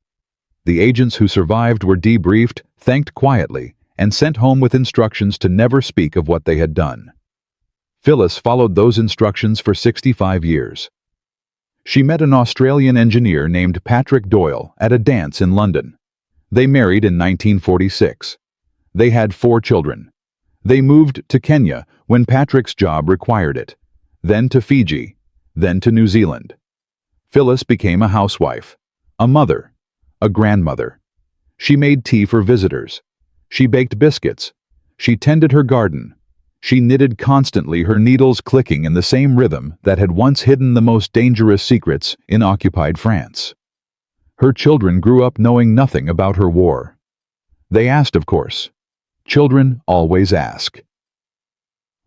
Speaker 1: The agents who survived were debriefed, thanked quietly, and sent home with instructions to never speak of what they had done. Phyllis followed those instructions for 65 years. She met an Australian engineer named Patrick Doyle at a dance in London. They married in 1946. They had 4 children. They moved to Kenya when Patrick's job required it, then to Fiji, then to New Zealand. Phyllis became a housewife, a mother, a grandmother. She made tea for visitors. She baked biscuits. She tended her garden. She knitted constantly, her needles clicking in the same rhythm that had once hidden the most dangerous secrets in occupied France. Her children grew up knowing nothing about her war. They asked, of course. Children always ask.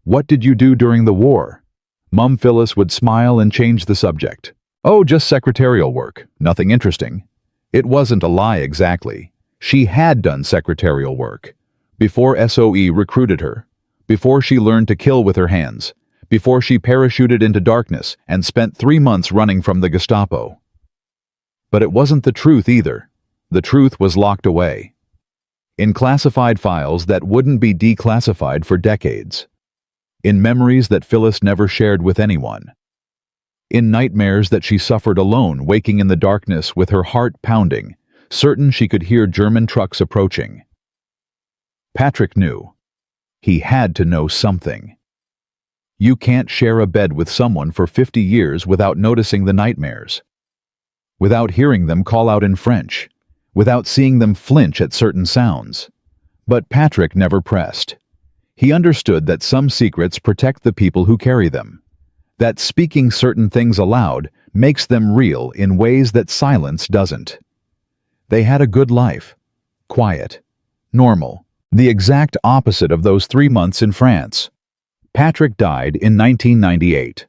Speaker 1: "What did you do during the war?" Mum Phyllis would smile and change the subject. "Oh, just secretarial work. Nothing interesting." It wasn't a lie exactly. She had done secretarial work. Before SOE recruited her. Before she learned to kill with her hands. Before she parachuted into darkness and spent 3 months running from the Gestapo. But it wasn't the truth either. The truth was locked away. In classified files that wouldn't be declassified for decades. In memories that Phyllis never shared with anyone. In nightmares that she suffered alone, waking in the darkness with her heart pounding, certain she could hear German trucks approaching. Patrick knew. He had to know something. You can't share a bed with someone for 50 years without noticing the nightmares. Without hearing them call out in French. Without seeing them flinch at certain sounds. But Patrick never pressed. He understood that some secrets protect the people who carry them. That speaking certain things aloud makes them real in ways that silence doesn't. They had a good life. Quiet. Normal. The exact opposite of those 3 months in France. Patrick died in 1998.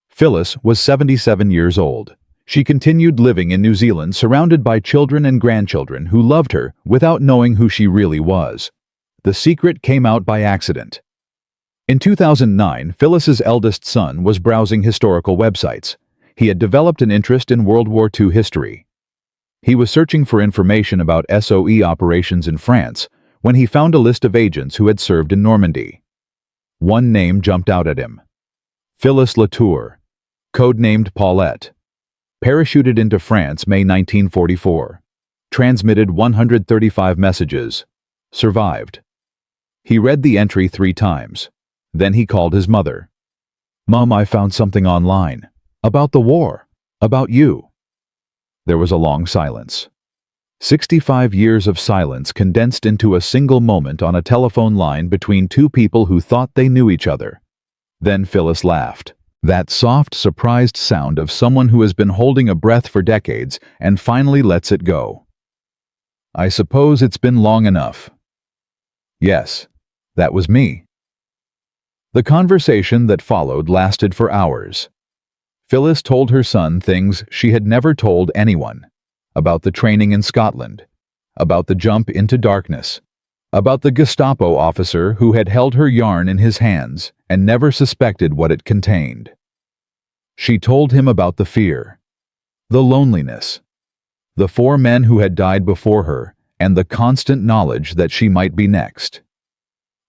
Speaker 1: Phyllis was 77 years old. She continued living in New Zealand surrounded by children and grandchildren who loved her without knowing who she really was. The secret came out by accident. In 2009, Phyllis's eldest son was browsing historical websites. He had developed an interest in World War II history. He was searching for information about SOE operations in France when he found a list of agents who had served in Normandy. One name jumped out at him. Phyllis Latour, codenamed Paulette. Parachuted into France May 1944. Transmitted 135 messages. Survived. He read the entry 3 times. Then he called his mother. "Mom, I found something online. About the war. About you." There was a long silence. 65 years of silence condensed into a single moment on a telephone line between 2 people who thought they knew each other. Then Phyllis laughed. That soft, surprised sound of someone who has been holding a breath for decades and finally lets it go. "I suppose it's been long enough." Yes, that was me. The conversation that followed lasted for hours. Phyllis told her son things she had never told anyone. About the training in Scotland. About the jump into darkness. About the Gestapo officer who had held her yarn in his hands and never suspected what it contained. She told him about the fear. The loneliness. The 4 men who had died before her and the constant knowledge that she might be next.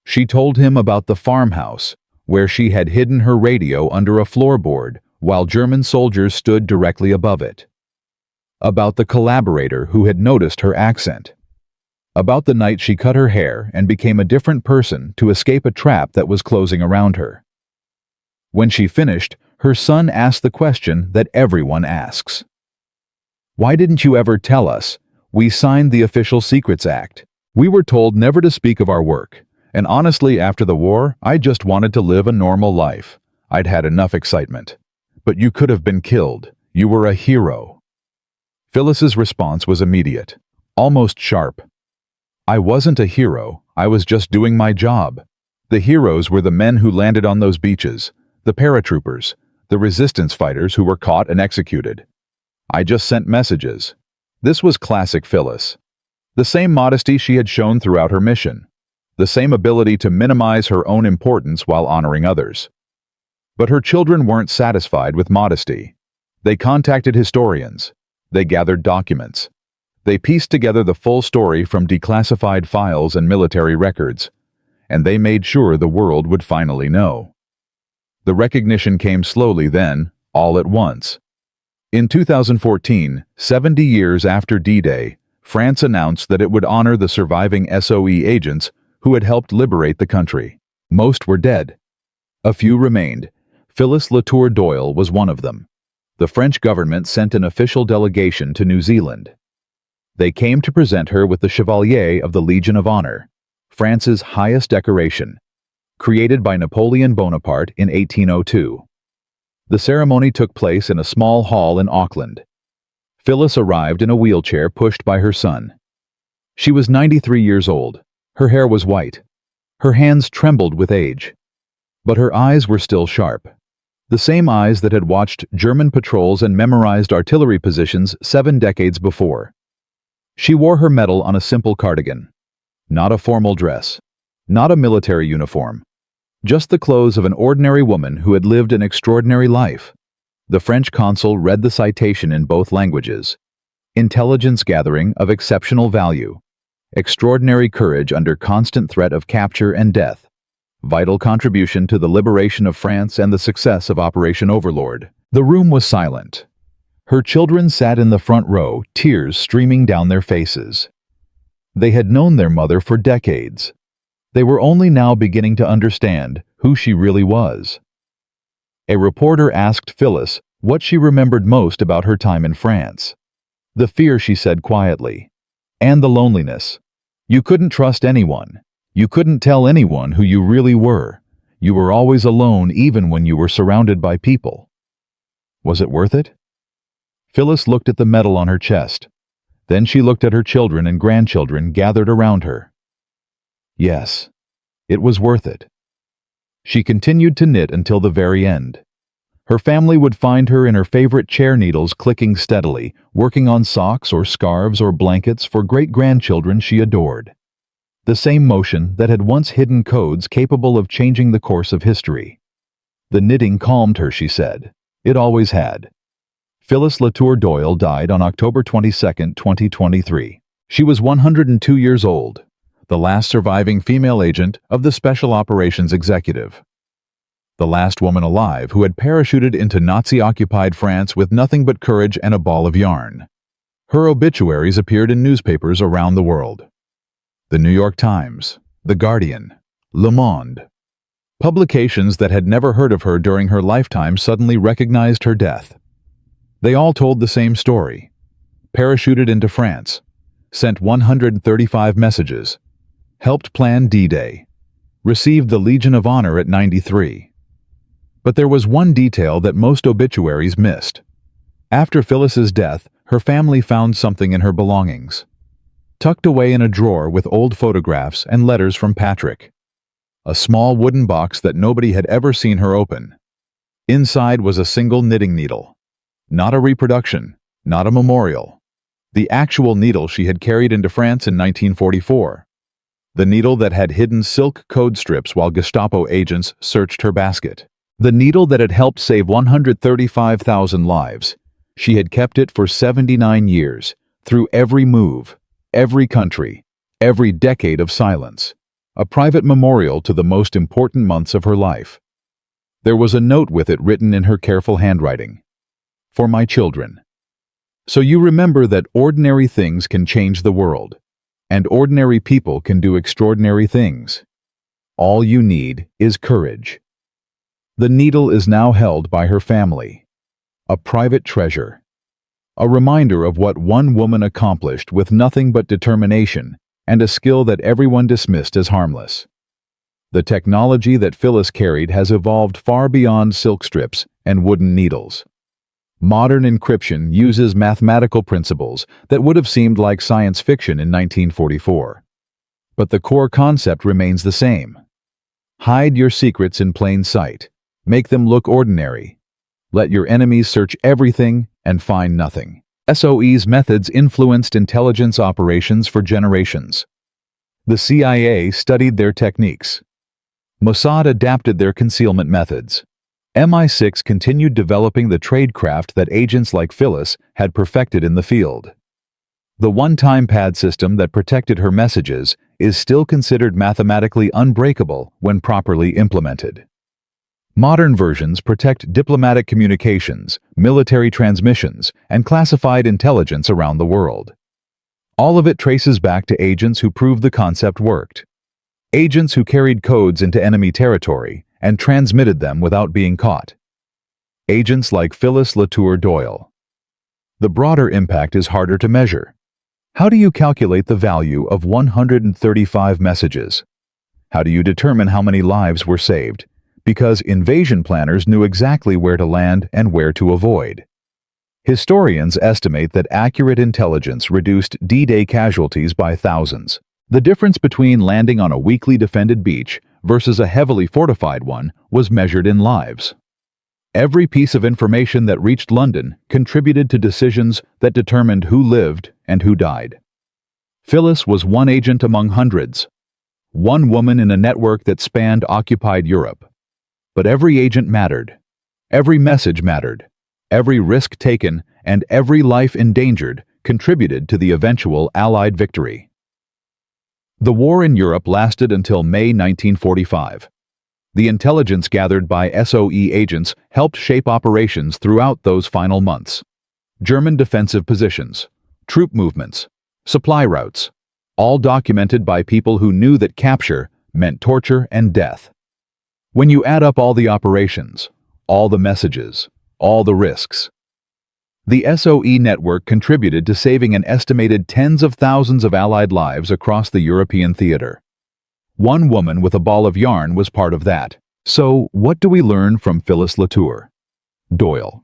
Speaker 1: She told him about the farmhouse, where she had hidden her radio under a floorboard while German soldiers stood directly above it. About the collaborator who had noticed her accent. About the night she cut her hair and became a different person to escape a trap that was closing around her. When she finished, her son asked the question that everyone asks. "Why didn't you ever tell us? We signed the Official Secrets Act. We were told never to speak of our work. And honestly, after the war, I just wanted to live a normal life. I'd had enough excitement. But you could have been killed. You were a hero." Phyllis's response was immediate, almost sharp. "I wasn't a hero. I was just doing my job. The heroes were the men who landed on those beaches, the paratroopers, the resistance fighters who were caught and executed. I just sent messages." This was classic Phyllis. The same modesty she had shown throughout her mission. The same ability to minimize her own importance while honoring others. But her children weren't satisfied with modesty. They contacted historians. They gathered documents. They pieced together the full story from declassified files and military records. And they made sure the world would finally know. The recognition came slowly then, all at once. In 2014, 70 years after D-Day, France announced that it would honor the surviving SOE agents who had helped liberate the country. Most were dead. A few remained. Phyllis Latour Doyle was one of them. The French government sent an official delegation to New Zealand. They came to present her with the Chevalier of the Legion of Honor, France's highest decoration, created by Napoleon Bonaparte in 1802. The ceremony took place in a small hall in Auckland. Phyllis arrived in a wheelchair pushed by her son. She was 93 years old. Her hair was white. Her hands trembled with age. But her eyes were still sharp. The same eyes that had watched German patrols and memorized artillery positions 7 decades before. She wore her medal on a simple cardigan. Not a formal dress. Not a military uniform. Just the clothes of an ordinary woman who had lived an extraordinary life. The French consul read the citation in both languages. Intelligence gathering of exceptional value. Extraordinary courage under constant threat of capture and death. Vital contribution to the liberation of France and the success of Operation Overlord. The room was silent. Her children sat in the front row, tears streaming down their faces. They had known their mother for decades. They were only now beginning to understand who she really was. A reporter asked Phyllis what she remembered most about her time in France. The fear, she said quietly, and the loneliness. You couldn't trust anyone. You couldn't tell anyone who you really were. You were always alone even when you were surrounded by people. Was it worth it? Phyllis looked at the medal on her chest. Then she looked at her children and grandchildren gathered around her. Yes, it was worth it. She continued to knit until the very end. Her family would find her in her favorite chair needles clicking steadily, working on socks or scarves or blankets for great-grandchildren she adored. The same motion that had once hidden codes capable of changing the course of history. The knitting calmed her, she said. It always had. Phyllis Latour Doyle died on October 22, 2023. She was 102 years old, the last surviving female agent of the Special Operations Executive. The last woman alive who had parachuted into Nazi-occupied France with nothing but courage and a ball of yarn. Her obituaries appeared in newspapers around the world. The New York Times, The Guardian, Le Monde. Publications that had never heard of her during her lifetime suddenly recognized her death. They all told the same story. Parachuted into France, sent 135 messages, helped plan D-Day, received the Legion of Honor at 93. But there was one detail that most obituaries missed. After Phyllis's death, her family found something in her belongings. Tucked away in a drawer with old photographs and letters from Patrick. A small wooden box that nobody had ever seen her open. Inside was a single knitting needle. Not a reproduction, not a memorial. The actual needle she had carried into France in 1944. The needle that had hidden silk code strips while Gestapo agents searched her basket. The needle that had helped save 135,000 lives. She had kept it for 79 years, through every move, every country, every decade of silence. A private memorial to the most important months of her life. There was a note with it written in her careful handwriting. For my children. So you remember that ordinary things can change the world, and ordinary people can do extraordinary things. All you need is courage. The needle is now held by her family. A private treasure. A reminder of what one woman accomplished with nothing but determination and a skill that everyone dismissed as harmless. The technology that Phyllis carried has evolved far beyond silk strips and wooden needles. Modern encryption uses mathematical principles that would have seemed like science fiction in 1944. But the core concept remains the same. Hide your secrets in plain sight. Make them look ordinary. Let your enemies search everything and find nothing. SOE's methods influenced intelligence operations for generations. The CIA studied their techniques. Mossad adapted their concealment methods. MI6 continued developing the tradecraft that agents like Phyllis had perfected in the field. The one-time pad system that protected her messages is still considered mathematically unbreakable when properly implemented. Modern versions protect diplomatic communications, military transmissions, and classified intelligence around the world. All of it traces back to agents who proved the concept worked. Agents who carried codes into enemy territory and transmitted them without being caught. Agents like Phyllis Latour Doyle. The broader impact is harder to measure. How do you calculate the value of 135 messages? How do you determine how many lives were saved? Because invasion planners knew exactly where to land and where to avoid. Historians estimate that accurate intelligence reduced D-Day casualties by thousands. The difference between landing on a weakly defended beach versus a heavily fortified one was measured in lives. Every piece of information that reached London contributed to decisions that determined who lived and who died. Phyllis was one agent among hundreds, one woman in a network that spanned occupied Europe. But every agent mattered. Every message mattered. Every risk taken and every life endangered contributed to the eventual Allied victory. The war in Europe lasted until May 1945. The intelligence gathered by SOE agents helped shape operations throughout those final months. German defensive positions, troop movements, supply routes, all documented by people who knew that capture meant torture and death. When you add up all the operations, all the messages, all the risks, the SOE network contributed to saving an estimated tens of thousands of Allied lives across the European theater. One woman with a ball of yarn was part of that. So, what do we learn from Phyllis Latour Doyle?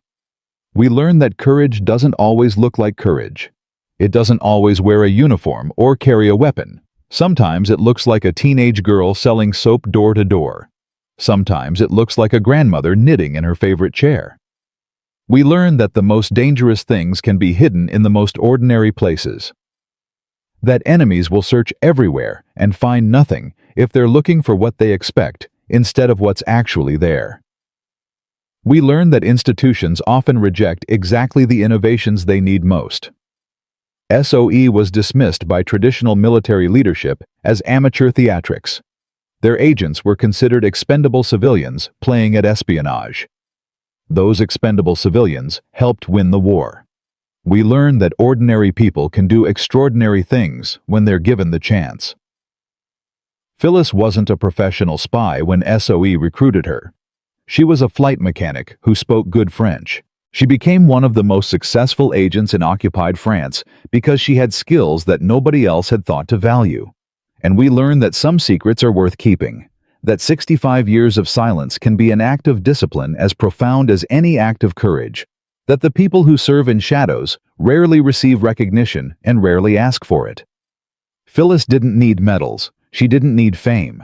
Speaker 1: We learn that courage doesn't always look like courage. It doesn't always wear a uniform or carry a weapon. Sometimes it looks like a teenage girl selling soap door to door. Sometimes it looks like a grandmother knitting in her favorite chair. We learn that the most dangerous things can be hidden in the most ordinary places. That enemies will search everywhere and find nothing if they're looking for what they expect instead of what's actually there. We learn that institutions often reject exactly the innovations they need most. SOE was dismissed by traditional military leadership as amateur theatrics. Their agents were considered expendable civilians playing at espionage. Those expendable civilians helped win the war. We learn that ordinary people can do extraordinary things when they're given the chance. Phyllis wasn't a professional spy when SOE recruited her. She was a flight mechanic who spoke good French. She became one of the most successful agents in occupied France because she had skills that nobody else had thought to value. And we learned that some secrets are worth keeping, that 65 years of silence can be an act of discipline as profound as any act of courage, that the people who serve in shadows rarely receive recognition and rarely ask for it. Phyllis didn't need medals. She didn't need fame.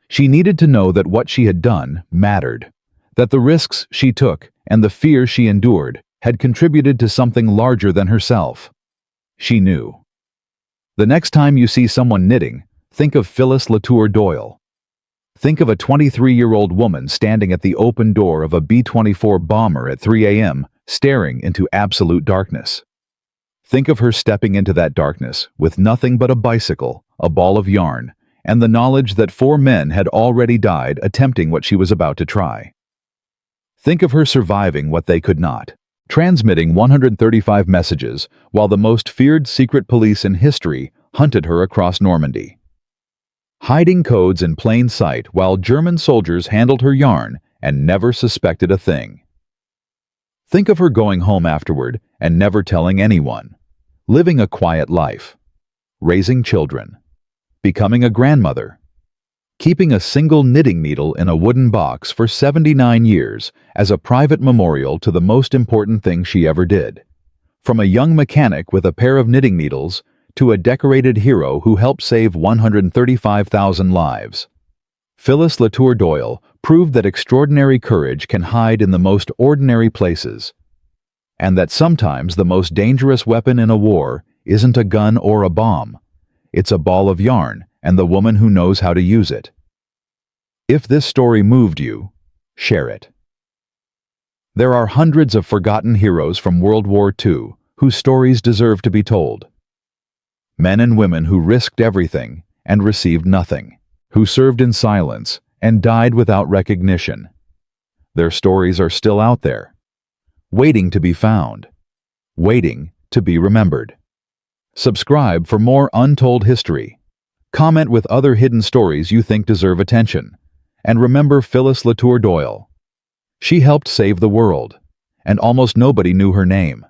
Speaker 1: She needed to know that what she had done mattered, that the risks she took and the fear she endured had contributed to something larger than herself. She knew. The next time you see someone knitting, think of Phyllis Latour Doyle. Think of a 23-year-old woman standing at the open door of a B-24 bomber at 3 a.m., staring into absolute darkness. Think of her stepping into that darkness with nothing but a bicycle, a ball of yarn, and the knowledge that 4 men had already died attempting what she was about to try. Think of her surviving what they could not, transmitting 135 messages while the most feared secret police in history hunted her across Normandy. Hiding codes in plain sight while German soldiers handled her yarn and never suspected a thing. Think of her going home afterward and never telling anyone, living a quiet life, raising children, becoming a grandmother, keeping a single knitting needle in a wooden box for 79 years as a private memorial to the most important thing she ever did. From a young mechanic with a pair of knitting needles to a decorated hero who helped save 135,000 lives. Phyllis Latour Doyle proved that extraordinary courage can hide in the most ordinary places, and that sometimes the most dangerous weapon in a war isn't a gun or a bomb. It's a ball of yarn and the woman who knows how to use it. If this story moved you, share it. There are hundreds of forgotten heroes from World War II whose stories deserve to be told. Men and women who risked everything and received nothing, who served in silence and died without recognition. Their stories are still out there, waiting to be found, waiting to be remembered. Subscribe for more untold history. Comment with other hidden stories you think deserve attention. And remember Phyllis Latour Doyle. She helped save the world, and almost nobody knew her name.